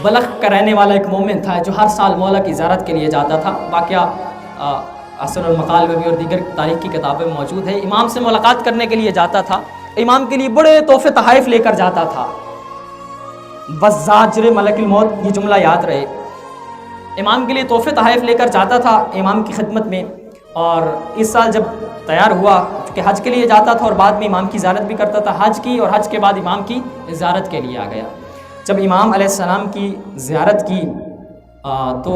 بلخ کا رہنے والا ایک مومن تھا جو ہر سال مولا کی زیارت کے لیے جاتا تھا. واقعہ اصل المقال میں بھی اور دیگر تاریخ کی کتابیں میں موجود ہے. امام سے ملاقات کرنے کے لیے جاتا تھا. امام کے لیے بڑے تحفے تحائف لے کر جاتا تھا. وزاجر ملک الموت، یہ جملہ یاد رہے. امام کے لیے تحفے تحائف لے کر جاتا تھا امام کی خدمت میں. اور اس سال جب تیار ہوا، چونکہ حج کے لیے جاتا تھا اور بعد میں امام کی زیارت بھی کرتا تھا، حج کی اور حج کے بعد امام کی زیارت کے لیے آ گیا. جب امام علیہ السلام کی زیارت کی تو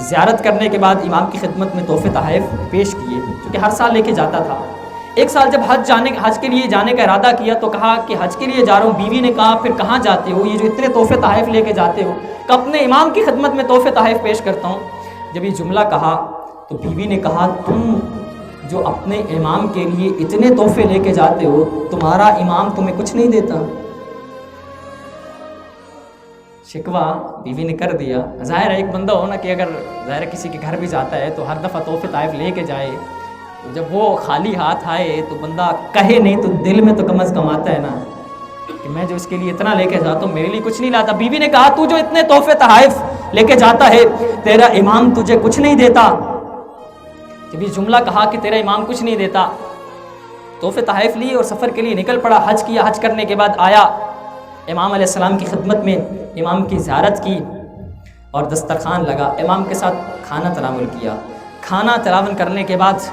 زیارت کرنے کے بعد امام کی خدمت میں تحفے تحائف پیش کیے، چونکہ ہر سال لے کے جاتا تھا. ایک سال جب حج کے لیے جانے کا ارادہ کیا تو کہا کہ حج کے لیے جا رہا ہوں. بیوی نے کہا پھر کہاں جاتے ہو؟ یہ جو اتنے تحفے تحائف لے کے جاتے ہو؟ کہ اپنے امام کی خدمت میں تحفے تحائف پیش کرتا ہوں. جب یہ جملہ کہا تو بیوی نے کہا تم جو اپنے امام کے لیے اتنے تحفے لے کے جاتے ہو، تمہارا امام تمہیں کچھ نہیں دیتا؟ شکوہ بیوی نے کر دیا. ظاہر ہے ایک بندہ ہو نا کہ اگر ظاہر کسی کے گھر بھی جاتا ہے تو ہر دفعہ تحفے تحائف لے کے جائے، جب وہ خالی ہاتھ آئے تو بندہ کہے نہیں تو دل میں تو کم از کم آتا ہے نا کہ میں جو اس کے لیے اتنا لے کے جاتا ہوں میرے لیے کچھ نہیں لاتا. بیوی نے کہا تو جو اتنے تحفے تحائف لے کے جاتا ہے تیرا امام تجھے کچھ نہیں دیتا؟ جب یہ جملہ کہا کہ تیرا امام کچھ نہیں دیتا، تحفے تحائف لیے اور سفر کے لیے نکل پڑا. حج کیا، حج کرنے کے بعد آیا امام علیہ السلام کی خدمت میں، امام کی زیارت کی اور دسترخوان لگا. امام کے ساتھ کھانا تناول کیا. کھانا تناول کرنے کے بعد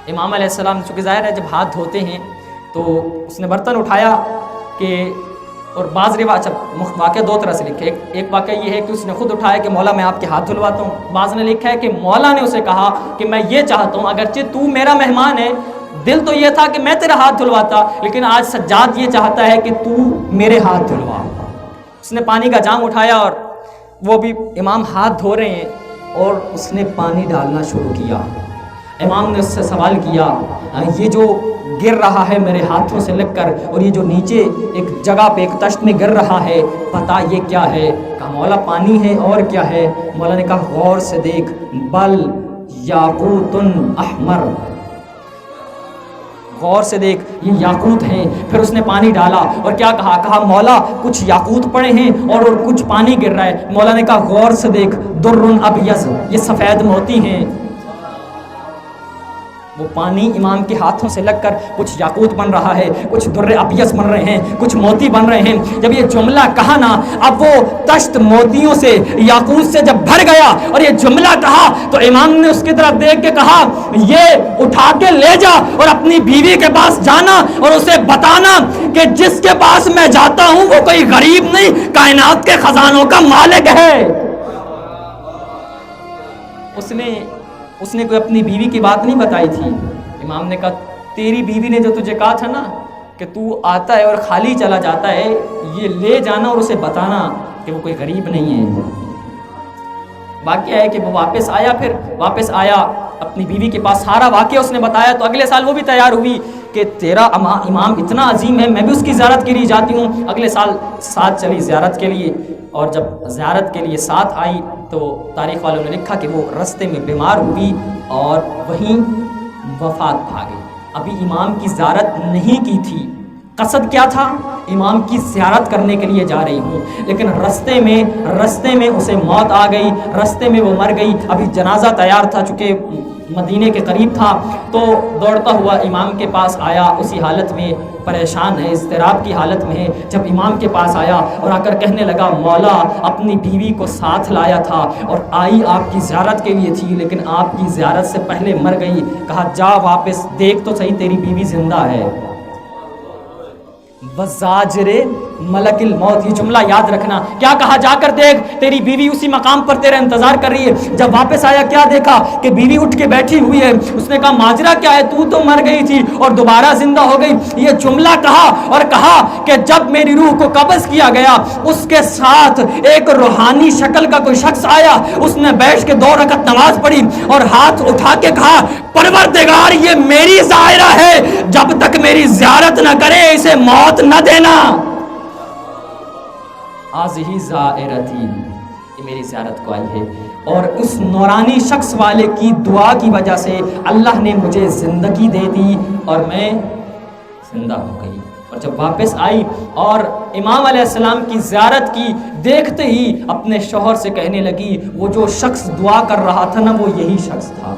امام علیہ السلام چونکہ ظاہر ہے جب ہاتھ دھوتے ہیں تو اس نے برتن اٹھایا کہ اور بعض روایت واقعہ دو طرح سے لکھے. ایک واقعہ یہ ہے کہ اس نے خود اٹھایا کہ مولا میں آپ کے ہاتھ دھلواتا ہوں. بعض نے لکھا ہے کہ مولا نے اسے کہا کہ میں یہ چاہتا ہوں اگرچہ تو میرا مہمان ہے، دل تو یہ تھا کہ میں تیرا ہاتھ دھلواتا، لیکن آج سجاد یہ چاہتا ہے کہ تو میرے ہاتھ دھلوا. اس نے پانی کا جام اٹھایا اور وہ بھی امام ہاتھ دھو رہے ہیں اور اس نے پانی ڈالنا شروع کیا. امام نے اس سے سوال کیا یہ جو گر رہا ہے میرے ہاتھوں سے لگ کر اور یہ جو نیچے ایک جگہ پہ ایک تشت میں گر رہا ہے پتا یہ کیا ہے؟ کہا مولا پانی ہے. اور کیا ہے؟ مولا نے کہا غور سے دیکھ، بل یاقوت احمر، غور سے دیکھ یہ یاقوت ہیں. پھر اس نے پانی ڈالا اور کیا کہا؟ کہا مولا کچھ یاقوت پڑے ہیں اور کچھ پانی گر رہا ہے. مولا نے کہا غور سے دیکھ، در ابیض، یہ سفید موتی ہیں. وہ پانی امام کے ہاتھوں سے لگ کر کچھ یاقوت بن رہا ہے، کچھ در ابیض بن رہے ہیں، کچھ موتی بن رہے ہیں. جب یہ جملہ کہا نا، اب وہ تشت موتیوں سے یاقوت سے جب بھر گیا اور یہ جملہ کہا تو امام نے اس کی طرف دیکھ کے کہا یہ اٹھا کے لے جا اور اپنی بیوی کے پاس جانا اور اسے بتانا کہ جس کے پاس میں جاتا ہوں وہ کوئی غریب نہیں، کائنات کے خزانوں کا مالک ہے. اس نے کوئی اپنی بیوی کی بات نہیں بتائی تھی. امام نے کہا تیری بیوی نے جو تجھے کہا تھا نا کہ تو آتا ہے اور خالی چلا جاتا ہے، یہ لے جانا اور اسے بتانا کہ وہ کوئی غریب نہیں ہے. واقعہ ہے کہ وہ واپس آیا اپنی بیوی کے پاس. سارا واقعہ اس نے بتایا تو اگلے سال وہ بھی تیار ہوئی کہ تیرا امام اتنا عظیم ہے، میں بھی اس کی زیارت کے لیے جاتی ہوں. اگلے سال ساتھ چلی زیارت کے لیے اور جب زیارت کے لیے ساتھ آئی تو تاریخ والوں نے لکھا کہ وہ رستے میں بیمار ہوئی اور وہیں وفات پا گئی. ابھی امام کی زیارت نہیں کی تھی. قصد کیا تھا؟ امام کی زیارت کرنے کے لیے جا رہی ہوں، لیکن رستے میں اسے موت آ گئی، رستے میں وہ مر گئی. ابھی جنازہ تیار تھا، چونکہ مدینے کے قریب تھا تو دوڑتا ہوا امام کے پاس آیا. اسی حالت میں پریشان ہے، اضطراب کی حالت میں ہے. جب امام کے پاس آیا اور آ کر کہنے لگا مولا اپنی بیوی کو ساتھ لایا تھا اور آئی آپ کی زیارت کے لیے تھی، لیکن آپ کی زیارت سے پہلے مر گئی. کہا جا واپس دیکھ تو صحیح تیری بیوی زندہ ہے. وزاجر ملک الموت، یہ جملہ یاد رکھنا. کیا کہا؟ جا کر دیکھ تیری بیوی اسی مقام پر تیرا انتظار کر رہی ہے. جب واپس آیا کیا دیکھا کہ بیوی اٹھ کے بیٹھی ہوئی ہے. اس نے کہا ماجرا کیا ہے؟ تو مر گئی تھی اور دوبارہ زندہ ہو گئی. یہ جملہ کہا اور کہا کہ جب میری روح کو قبض کیا گیا اس کے ساتھ ایک روحانی شکل کا کوئی شخص آیا. اس نے بیٹھ کے 2 رکعت نماز پڑھی اور ہاتھ اٹھا کے کہا پروردگار یہ میری زائرہ ہے، جب تک میری زیارت نہ کرے اسے موت نہ دینا. آزہی زائرتی، یہ میری زیارت کو آئی ہے. اور اس نورانی شخص والے کی دعا کی وجہ سے اللہ نے مجھے زندگی دے دی اور میں زندہ ہو گئی. اور جب واپس آئی اور امام علیہ السلام کی زیارت کی، دیکھتے ہی اپنے شوہر سے کہنے لگی وہ جو شخص دعا کر رہا تھا نا وہ یہی شخص تھا۔